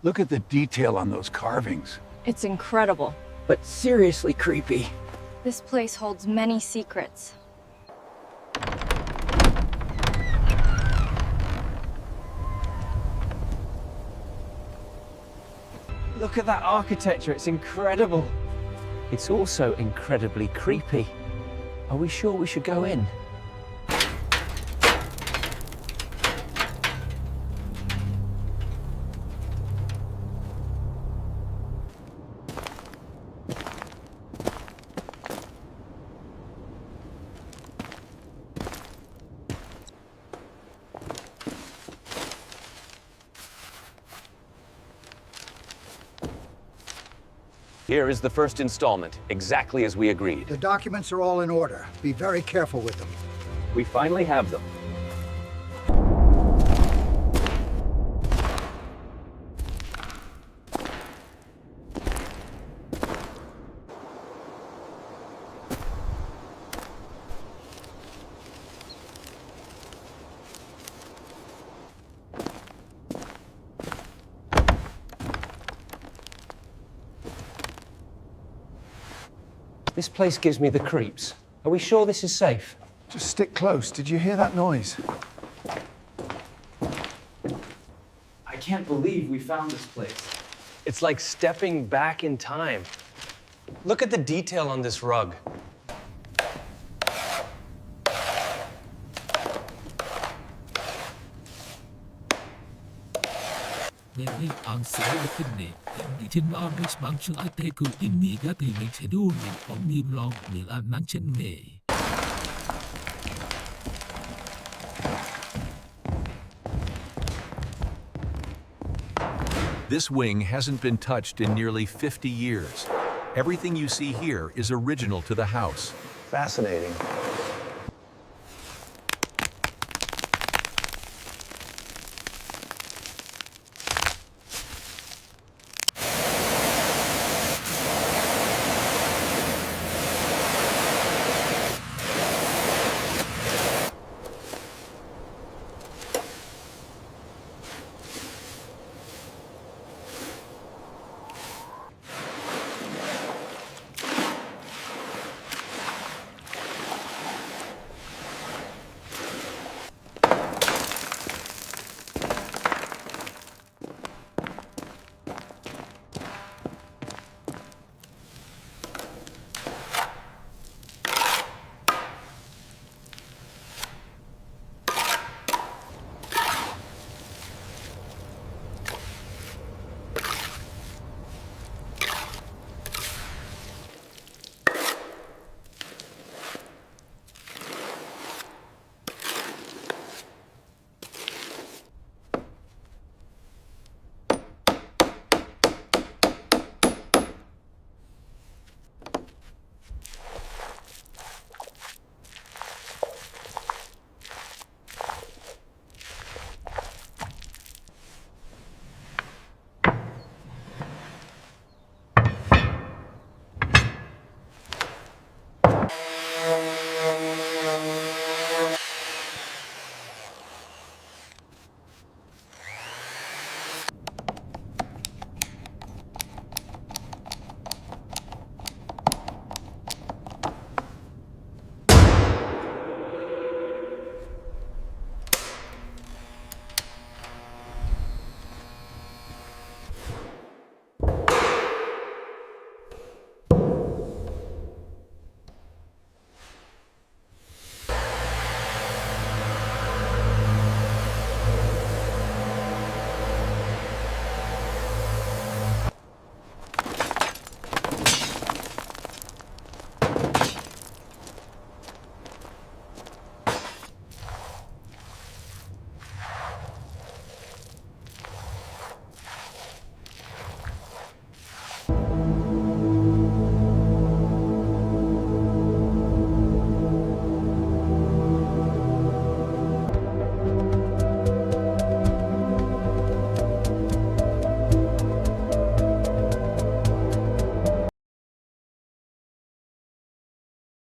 Look at the detail on those carvings. It's incredible. But seriously creepy. This place holds many secrets. Look at that architecture, it's incredible. It's also incredibly creepy. Are we sure we should go in? Here is the first installment, exactly as we agreed. The documents are all in order. Be very careful with them. We finally have them. This place gives me the creeps. Are we sure this is safe? Just stick close. Did you hear that noise? I can't believe we found this place. It's like stepping back in time. Look at the detail on this rug. Very unselected. Tin August function I take to immediately make schedule from me long will mention me. This wing hasn't been touched in nearly 50 years. Everything you see here is original to the house. Fascinating.